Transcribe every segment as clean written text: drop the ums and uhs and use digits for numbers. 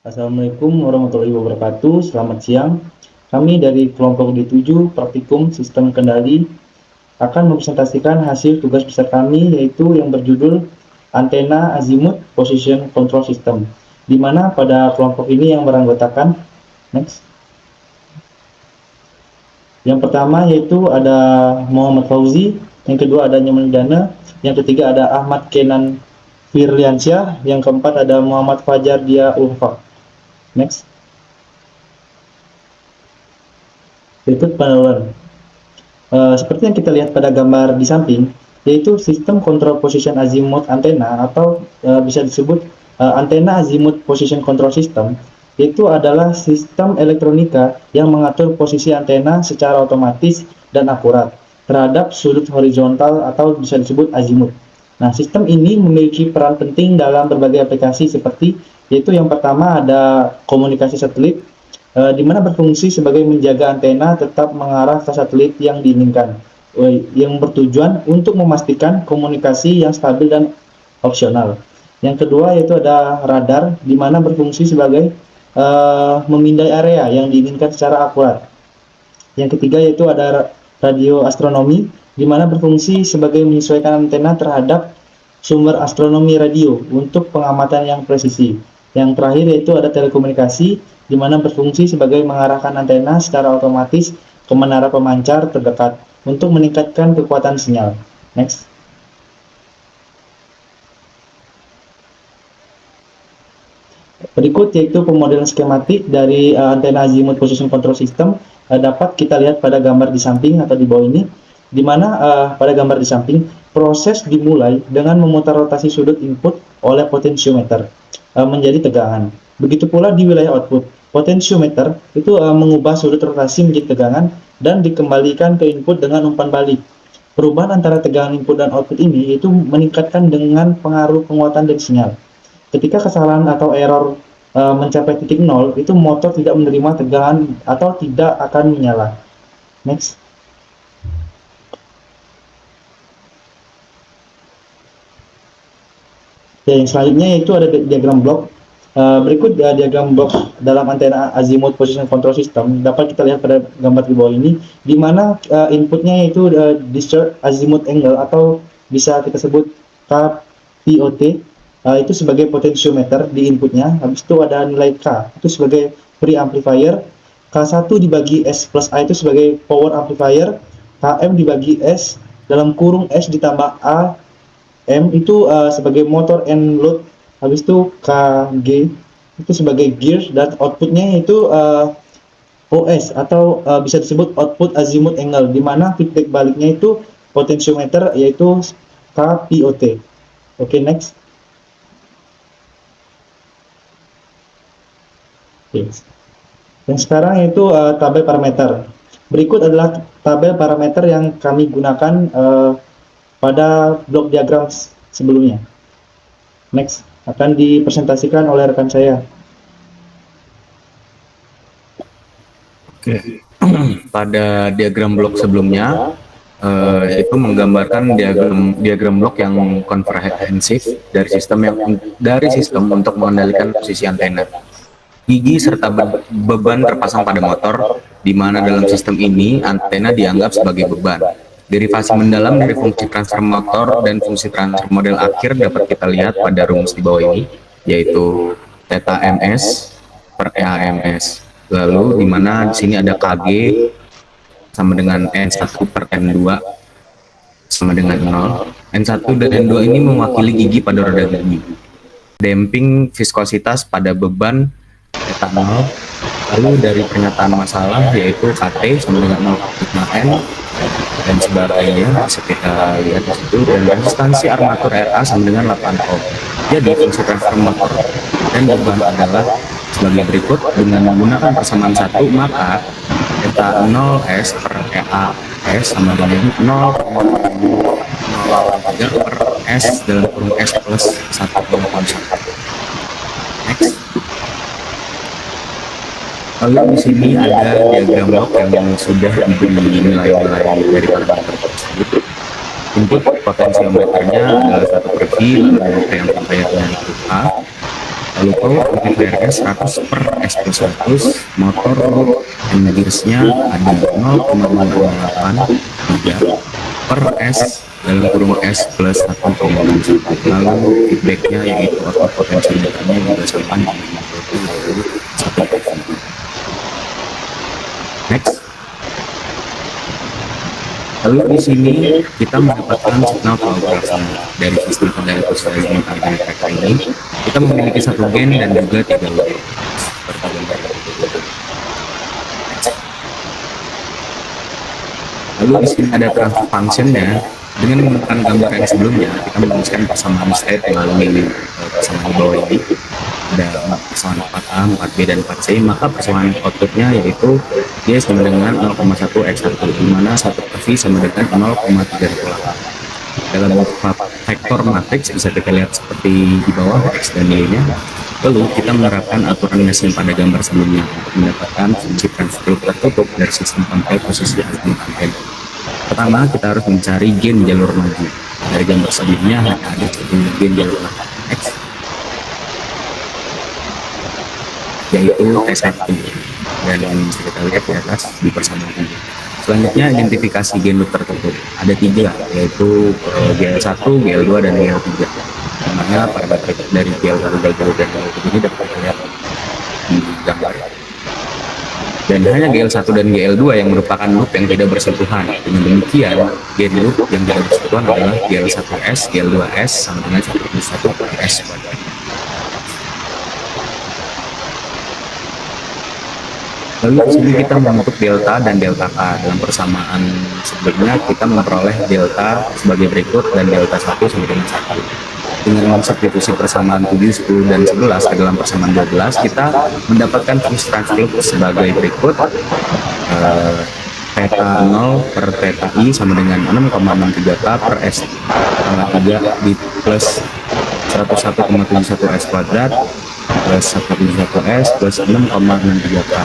Assalamualaikum warahmatullahi wabarakatuh. Selamat siang. Kami dari kelompok D7 Praktikum Sistem Kendali akan mempresentasikan hasil tugas besar kami, yaitu yang berjudul Antena Azimuth Position Control System, di mana pada kelompok ini yang beranggotakan next. Yang pertama yaitu ada Muhammad Fauzi, yang kedua ada Nyoman Dana, yang ketiga ada Ahmad Kenan Firliansyah, yang keempat ada Muhammad Fajar Dia Ulfa. Next. Berikut penyaluran. Seperti yang kita lihat pada gambar di samping, yaitu sistem control position azimuth antena atau bisa disebut antena azimuth position control system, itu adalah sistem elektronika yang mengatur posisi antena secara otomatis dan akurat terhadap sudut horizontal atau bisa disebut azimuth. Nah, sistem ini memiliki peran penting dalam berbagai aplikasi seperti, yaitu yang pertama ada komunikasi satelit, di mana berfungsi sebagai menjaga antena tetap mengarah ke satelit yang diinginkan, yang bertujuan untuk memastikan komunikasi yang stabil dan opsional. Yang kedua yaitu ada radar, di mana berfungsi sebagai memindai area yang diinginkan secara akurat. Yang ketiga yaitu ada radio astronomi, di mana berfungsi sebagai menyesuaikan antena terhadap sumber astronomi radio untuk pengamatan yang presisi. Yang terakhir yaitu ada telekomunikasi, di mana berfungsi sebagai mengarahkan antena secara otomatis ke menara pemancar terdekat untuk meningkatkan kekuatan sinyal. Next. Berikut yaitu pemodelan skematik dari antena azimuth position control system, dapat kita lihat pada gambar di samping atau di bawah ini, di mana pada gambar di samping proses dimulai dengan memutar rotasi sudut input oleh potensiometer menjadi tegangan. Begitu pula di wilayah output, potensiometer itu mengubah sudut rotasi menjadi tegangan dan dikembalikan ke input dengan umpan balik. Perubahan antara tegangan input dan output ini itu meningkatkan dengan pengaruh penguatan dari sinyal. Ketika kesalahan atau error mencapai titik nol, itu motor tidak menerima tegangan atau tidak akan menyala. Next. Ya, yang selanjutnya yaitu ada diagram blok. Berikut diagram blok dalam antena azimuth position control system dapat kita lihat pada gambar di bawah ini, di mana inputnya yaitu discharge azimuth angle atau bisa kita sebut KPOT, itu sebagai potensiometer di inputnya. Habis itu ada nilai K itu sebagai preamplifier, K1 dibagi S plus A itu sebagai power amplifier, KM dibagi S dalam kurung S ditambah A M itu sebagai motor and load, habis itu KG itu sebagai gear, dan outputnya itu OS atau bisa disebut output azimuth angle, di mana feedback baliknya itu potensiometer yaitu KPOT. Oke, next. Yang sekarang itu tabel parameter. Berikut adalah tabel parameter yang kami gunakan pada blok diagram sebelumnya. Next, akan dipresentasikan oleh rekan saya. Oke. Pada diagram blok sebelumnya itu menggambarkan diagram blok yang komprehensif dari sistem untuk mengendalikan posisi antena, gigi serta beban terpasang pada motor, di mana dalam sistem ini antena dianggap sebagai beban. Derivasi mendalam dari fungsi transfer motor dan fungsi transfer model akhir dapat kita lihat pada rumus di bawah ini, yaitu theta ms per EAMS. Lalu di mana di sini ada KG sama dengan N1 per N2 sama dengan 0. N1 dan N2 ini mewakili gigi pada roda gigi. Damping viskositas pada beban theta 0. Lalu dari pernyataan masalah yaitu KT sama dengan 0,5 N dan sebagainya, bisa kita lihat di situ, dan resistansi armatur RA sama dengan 8 ohm. Jadi fungsi transfer motor dan beban adalah sebagai berikut. Dengan menggunakan persamaan 1, maka theta 0S per EAS sama dengan 0,03 per S dalam kurung S plus 1,1. Next. Lalu di sini ada diagram blok yang sudah diberi nilai-nilai dari parameter tersebut. Input potensiometernya adalah 1 per V, lalu preamplifiernya itu A, 40 power, amplifier S 100 per S plus 100, motor loop and gearsnya ada 0,208 3 per S dalam kurung S plus 1,1. Lalu feedbacknya yaitu output potentiometernya juga sama dengan yaitu 1 kV. Next. Lalu di sini kita mendapatkan signal power graph-nya dari sistem kendali posisi remote harmonic tracker ini. Kita memiliki satu gain dan juga 3 loop. Seperti gambar. Lalu di sini ada transfer function-nya. Dengan menggunakan gambar yang sebelumnya, kita menuliskan persamaan state melalui persamaan di bawah ini. Ada persamaan 4A, 4B, dan 4C, maka persamaan outputnya yaitu dia sama dengan 0,1 X1, di mana 1 per V sama dengan 0,38. Dalam vektor matriks bisa kita lihat seperti di bawah X dan Y-nya. Lalu kita menerapkan aturan mesin pada gambar sebelumnya untuk mendapatkan fungsi transfer tertutup dari sistem kontrol posisi azimut antena. Pertama, kita harus mencari gain jalur maju. Dari gambar sebelumnya hanya ada gain jalur maju X, yaitu T1, dan bisa kita lihat di atas di persamaan ini. Selanjutnya identifikasi gain loop tertutup ada 3, yaitu GL1, GL2, dan GL3. Dimana parameter dari GL1, GL2, dan GL3 ini dapat kita lihat di gambar. Dan hanya GL1 dan GL2 yang merupakan loop yang tidak bersentuhan. Dengan demikian, gain loop yang tidak bersentuhan adalah GL1S, GL2S sama dengan 1 per S. Lalu di sini kita membentuk delta dan delta K. Dalam persamaan sebelumnya kita memperoleh delta sebagai berikut dan delta 1 sama dengan 1. Dengan substitusi persamaan 7, 10, dan 11 ke dalam persamaan 12, kita mendapatkan fungsi transfer sebagai berikut. Theta 0 per theta I sama dengan 6,63 K per S pangkat 3 di plus 101,71 S kuadrat plus 171 S plus 6,63 K.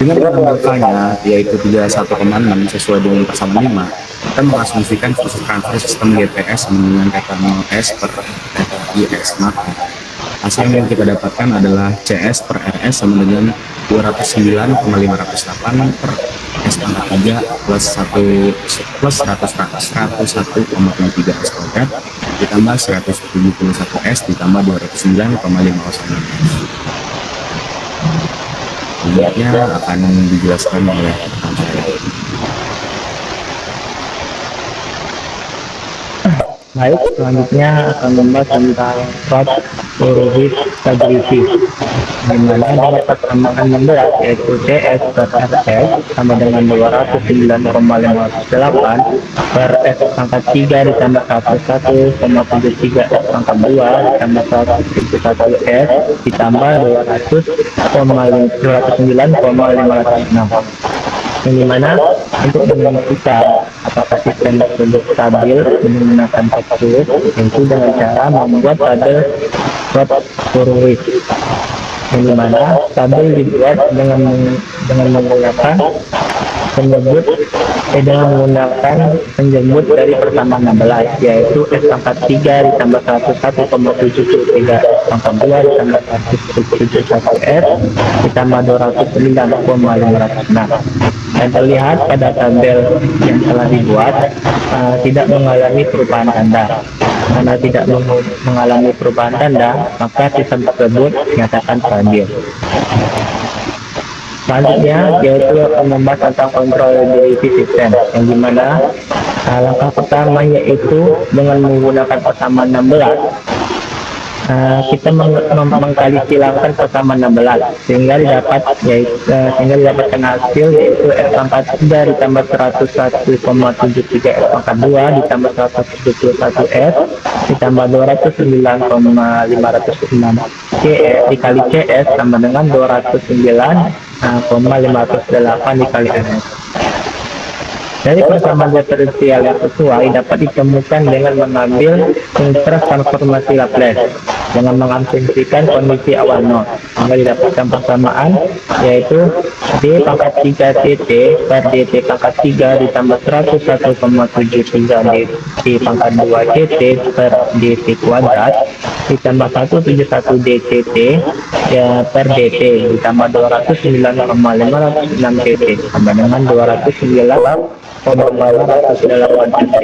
Dengan menambahkannya yaitu 31,6 sesuai dengan persamaan 5, kita mengasumsikan fungsi transfer sistem GPS dengan theta 0S per theta IS. Maka hasil yang kita dapatkan adalah CS per RS sama dengan 209,508 per S pangkat 3 plus 101,3 S kuadrat ditambah 171 S ditambah 209,509 S. Selanjutnya akan dijelaskan oleh rekan saya. Baik, selanjutnya akan membahas tentang plot Horowitz stability, di mana dapat persamaan 16 yaitu CS per RS sama dengan 209,508 per S pangkat 3 ditambah 101,73 S pangkat 2 ditambah 171 S ditambah 209,506, yang dimana untuk menentukan apakah sistem tersebut stabil menggunakan tekstur yaitu dengan cara membuat tabel plot Horowitz, yang dimana stabil dibuat dengan menggunakan penjemput dari persamaan 16 yaitu S pangkat 3 ditambah 101,73 S pangkat 2 ditambah 171 S ditambah 209,506. Dan terlihat pada tabel yang telah dibuat tidak mengalami perubahan tanda. Karena tidak mengalami perubahan tanda, maka sistem tersebut dinyatakan stabil. Selanjutnya yaitu akan membahas tentang controllability system, yang dimana langkah pertama yaitu dengan menggunakan persamaan 16 kita mengkali-silangkan persamaan 16 sehingga didapatkan hasil yaitu S pangkat 3 ditambah 101,73 S pangkat 2 ditambah 171 S ditambah 209,506 CS dikali CS sama dengan 209,508 dikali RS. Dari persamaan diferensial yang sesuai dapat ditemukan dengan mengambil inverse transformasi Laplace. dengan mengasumsikan kondisi awal nol. Maka didapatkan persamaan yaitu D pangkat 3 DT per DT pangkat 3 ditambah 101,73 DT pangkat 2 DT per DT kuadrat ditambah 171 DTT ya per DT ditambah 209,506 DT sama dengan 209,508 DT.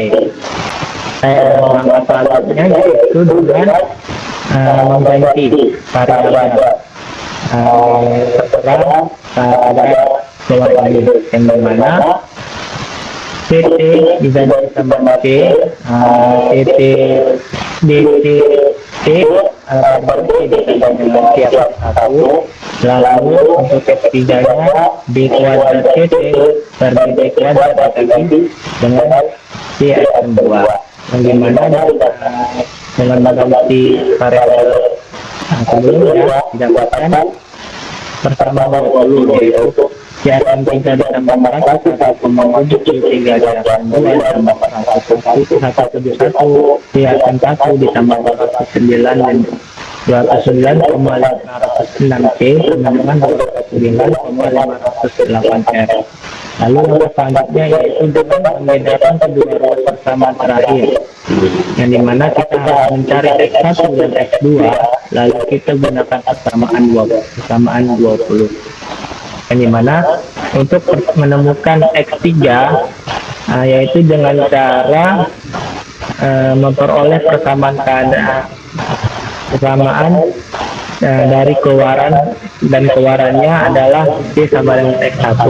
Langkah selanjutnya yaitu dengan mengganti variabel terserah pada bawah ini yang dimana CT diganti sama C, CT DT T ditambah dengan siapa satu, lalu untuk S3 nya D kuadrat CT per DT kuadrat lagi dengan C akan 2 yang dimana dengan mengganti variabel sebelumnya didapatkan persamaan 20 yaitu C akan 3 ditambah 1,73 akan 2 ditambah 171 C akan 1 ditambah 209 dan 209,506 C dengan 209,508 R. Lalu yang selanjutnya yaitu dengan membedakan kedua ruas persamaan terakhir yang dimana kita harus mencari X1 dan X2 lalu kita gunakan persamaan 20 yang dimana untuk menemukan X3 yaitu dengan cara memperoleh persamaan dari keluaran dan keluarannya adalah C sama dengan X1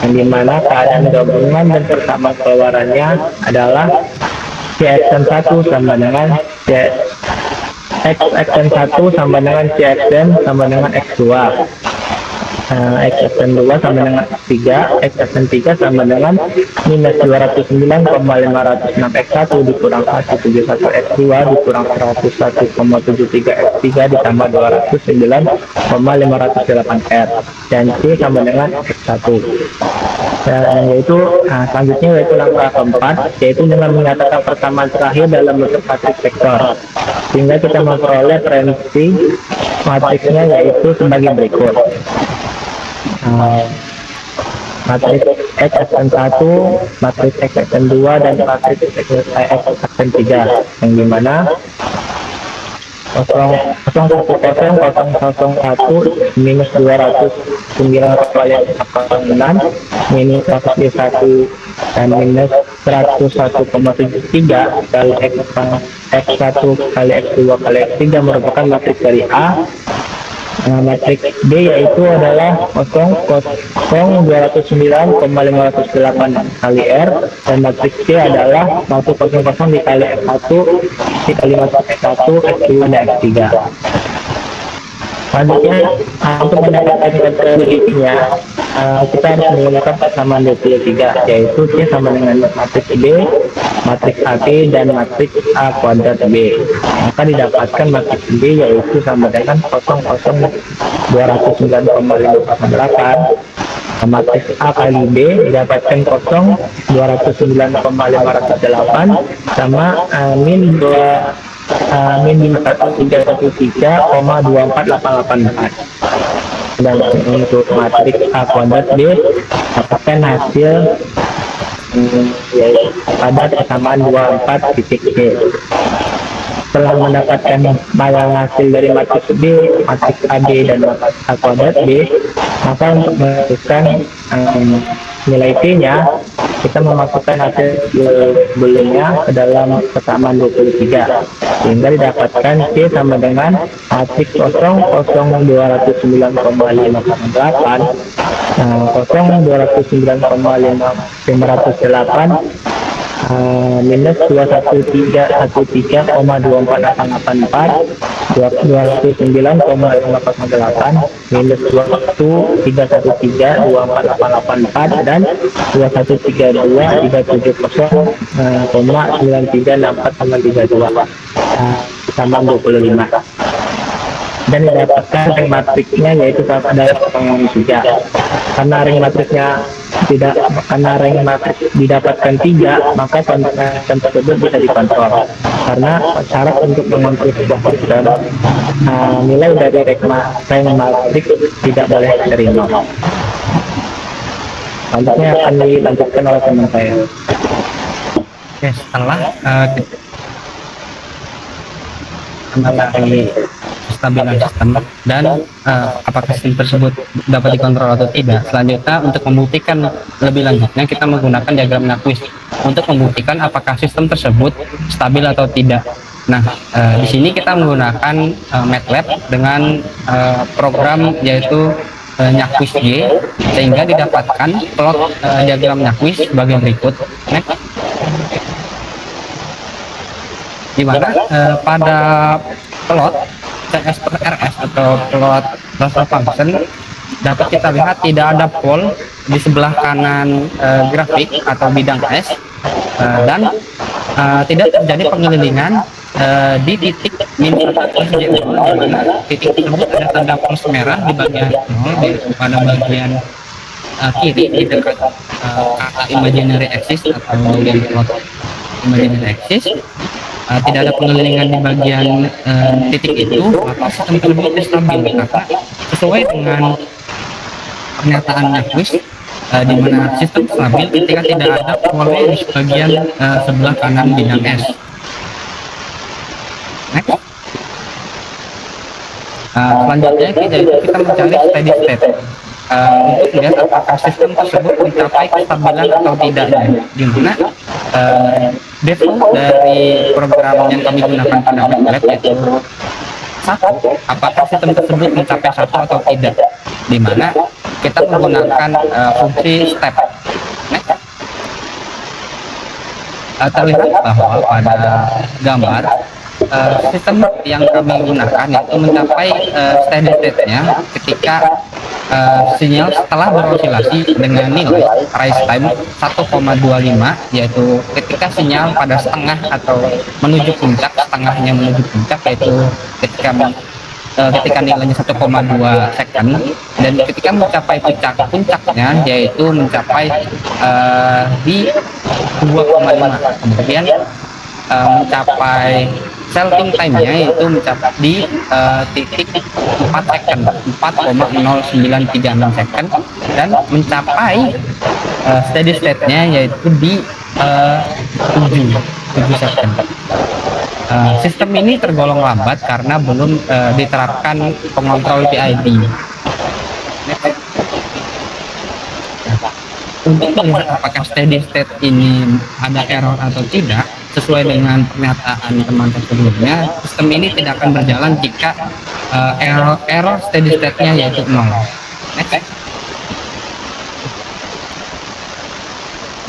yang dimana keadaan gabungan dan persamaan keluarannya adalah CXN 1 sama dengan XXN 1 sama dengan CXN sama dengan X2 XXN 2 sama dengan X3 XXN 3 sama dengan minus 209,506 X1 dikurang 171 X2 dikurang 101,73 X3 ditambah 209,508 R dan C sama dengan X1 yaitu selanjutnya yaitu langkah keempat yaitu dengan menyatakan persamaan terakhir dalam bentuk matrik vektor sehingga kita memperoleh referensi matriksnya yaitu sebagai berikut. Matriks XXN 1, matriks XXN 2 dan matriks XXN 3 yang dimana 0,0,0,0,1 minus 209,6 minus 101 dan minus 101,73 kali X1 kali X2 kali X3 merupakan matriks dari A. Matriks B yaitu adalah 209,508 kali R dan matriks C adalah 100 dikali X1 dikali X1 X2 dan X3. Selanjutnya untuk mendapatkan metodologinya kita harus menggunakan persamaan 23 yaitu C sama dengan matriks B, matriks AB dan matriks A kuadrat B. Maka didapatkan matriks B yaitu sama dengan 0,209,508. Matriks A kali B didapatkan 0,209,508 sama min 113,24884 dan untuk matriks A kuadrat B dapatkan hasil yaitu pada persamaan 24 titik C. Setelah mendapatkan hasil dari matriks B, matriks AB dan matriks A kuadrat B, maka untuk menentukan nilai T-nya kita memasukkan hasil sebelumnya ke dalam persamaan 23 sehingga didapatkan C sama dengan matriks 0,209,508 0,209,508 minus 21313,24884 209,508 minus 21313,24884 dan 2132370,9364,32 tambah 25 dan didapatkan ring matriksnya yaitu pada pertemuan 3 karena ring matriksnya didapatkan 3 maka konten tersebut bisa dikontrol karena syarat untuk mengontrol sebuah sistem, nilai dari rematik tidak boleh dari nol. Selanjutnya akan dilanjutkan oleh teman saya. Oke, setelah mengenai kestabilan sistem dan apakah sistem tersebut dapat dikontrol atau tidak, selanjutnya untuk membuktikan lebih lanjutnya kita menggunakan diagram Nyquist untuk membuktikan apakah sistem tersebut stabil atau tidak. Nah, di sini kita menggunakan MATLAB dengan program yaitu Nyquist G, sehingga didapatkan plot diagram Nyquist sebagai berikut. Next. Di mana pada plot CS per RS atau plot transfer function dapat kita lihat tidak ada pole di sebelah kanan grafik atau bidang S, dan tidak terjadi pengelilingan di titik min 1 plus J0, di mana titik tersebut ada tanda plus merah di bagian 0 pada bagian kiri di dekat kata imaginary axis atau bagian plot imaginary axis. Tidak ada pengelilingan di bagian titik itu, maka sistem tersebut stabil karena sesuai dengan pernyataan Nyquist, di mana sistem stabil ketika tidak ada pole di bagian sebelah kanan bidang S. Next. Selanjutnya kita mencari steady state untuk melihat apakah sistem tersebut mencapai kestabilan atau tidaknya, di mana default dari program yang kami gunakan pada MATLAB yaitu satu, apakah sistem tersebut mencapai satu atau tidak, di mana kita menggunakan fungsi step. Next. Terlihat bahwa pada gambar sistem yang kami gunakan itu mencapai steady state-nya ketika sinyal setelah berosilasi dengan nilai rise time 1,25, yaitu ketika sinyal pada setengah atau menuju puncak, setengahnya menuju puncak, yaitu ketika nilainya 1,2 second, dan ketika mencapai puncaknya yaitu mencapai di 2,5, kemudian mencapai selting time-nya yaitu mencapai di titik 4 second, 4,0936 second, dan mencapai steady state-nya yaitu di 7 second. Sistem ini tergolong lambat karena belum diterapkan pengontrol PID. Untuk melihat apakah steady state ini ada error atau tidak, sesuai dengan pernyataan teman sebelumnya, sistem ini tidak akan berjalan jika error steady state-nya yaitu 0. Next.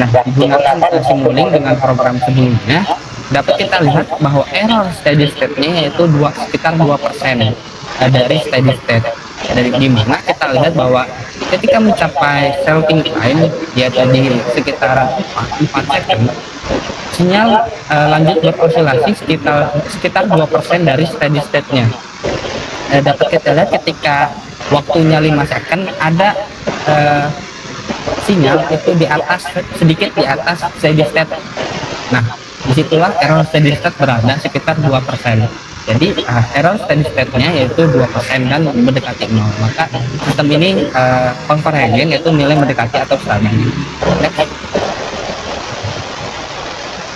Nah, digunakan simulink dengan program sebelumnya, dapat kita lihat bahwa error steady state-nya yaitu sekitar 2% dari steady state. Dari dimana kita lihat bahwa ketika mencapai selting time yaitu di sekitar 4 second, sinyal lanjut berosilasi sekitar 2% dari steady state-nya. Dapat kita lihat ketika waktunya 5 second ada sinyal itu di atas, sedikit di atas steady state. Nah, disitulah error steady state berada sekitar 2%. Jadi error steady state-nya yaitu 2% dan mendekati 0. Maka sistem ini convergent, yaitu nilai mendekati atau stabil.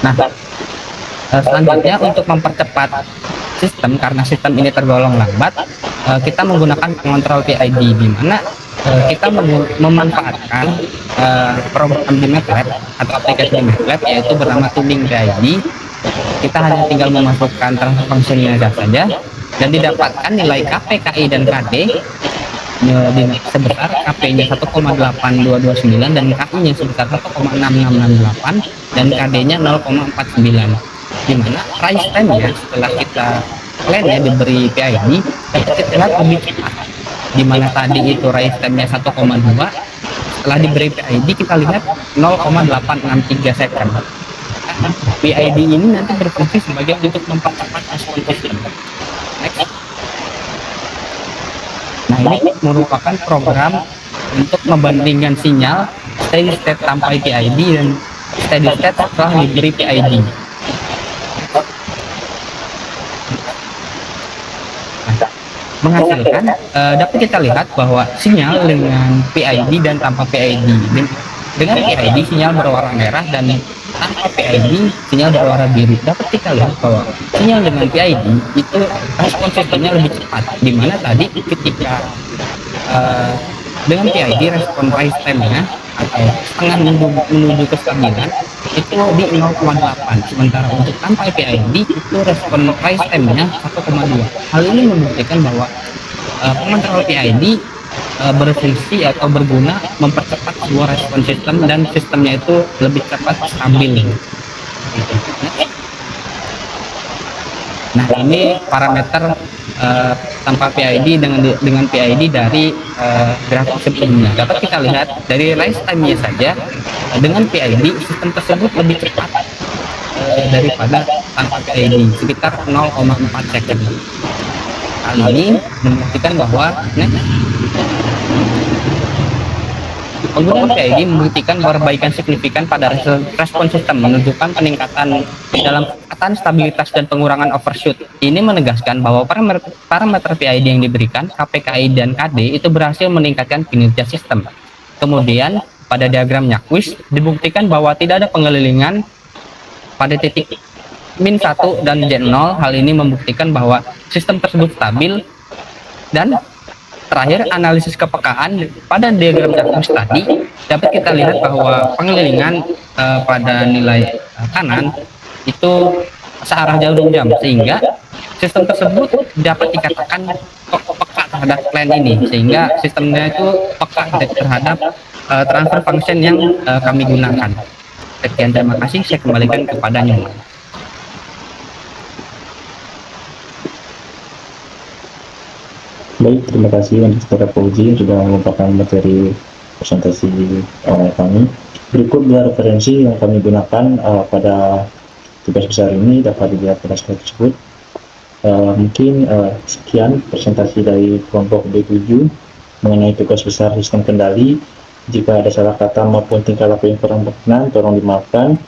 Nah, selanjutnya untuk mempercepat sistem, karena sistem ini tergolong lambat, kita menggunakan pengontrol PID, di mana kita memanfaatkan program di MATLAB atau aplikasi di MATLAB yaitu bernama tuning PID. Kita hanya tinggal memasukkan transfer function-nya saja dan didapatkan nilai KP, KI, dan KD sebesar KP-nya 1,8229 dan KI-nya sebesar 1,6668 dan KD-nya 0,49, di mana rise time-nya setelah kita plan-nya diberi PID dapat kita lihat lebih cepat, di mana tadi itu rise time-nya 1,2, setelah diberi PID kita lihat 0,863 second. PID ini nanti berfungsi sebagai untuk mempercepat respon sistem. Next. Nah, ini merupakan program untuk membandingkan sinyal steady state tanpa PID dan steady state setelah diberi PID. menghasilkan dapat kita lihat bahwa sinyal dengan PID dan tanpa PID. Dengan PID sinyal berwarna merah dan tanpa PID sinyal berwarna biru. Dapat kita lihat bahwa sinyal dengan PID itu respon sistemnya lebih cepat, di mana tadi ketika dengan PID respon rise time-nya atau setengah menuju kestabilan itu di 0,8, sementara untuk tanpa PID itu respon rise time-nya 1,2. Hal ini membuktikan bahwa pengontrol PID berfungsi atau berguna mempercepat sebuah respon sistem dan sistemnya itu lebih cepat stabil. Nah, ini parameter tanpa PID dengan PID dari grafik sebelumnya. Dapat kita lihat dari rise time-nya saja dengan PID sistem tersebut lebih cepat daripada tanpa PID, sekitar 0,4 second. Hal ini membuktikan bahwa penggunaan PID membuktikan perbaikan signifikan pada respon sistem, menunjukkan peningkatan dalam peningkatan stabilitas dan pengurangan overshoot. Ini menegaskan bahwa parameter PID yang diberikan KPKI dan KD itu berhasil meningkatkan kinerja sistem. Kemudian pada diagram Nyquist dibuktikan bahwa tidak ada pengelilingan pada titik min 1 dan Z0. Hal ini membuktikan bahwa sistem tersebut stabil. Dan terakhir, analisis kepekaan pada diagram Nyquist tadi dapat kita lihat bahwa pengelilingan pada nilai kanan itu searah jarum jam, sehingga sistem tersebut dapat dikatakan peka terhadap plan ini, sehingga sistemnya itu peka terhadap transfer function yang kami gunakan. Sekian, terima kasih. Saya kembalikan kepada Nyoman. Baik, terima kasih untuk saudara Fauzi yang sudah mengumpulkan materi presentasi kami. Berikut dua referensi yang kami gunakan pada tugas besar ini, dapat dilihat pada slide tersebut. Mungkin sekian presentasi dari kelompok B7 mengenai tugas besar sistem kendali. Jika ada salah kata maupun tingkah laku yang kurang berkenan, tolong dimaafkan.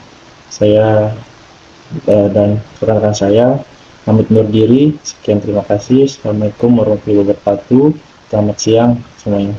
Saya dan rekan-rekan saya pamit undur diri. Sekian, terima kasih. Assalamualaikum warahmatullahi wabarakatuh. Selamat siang semuanya.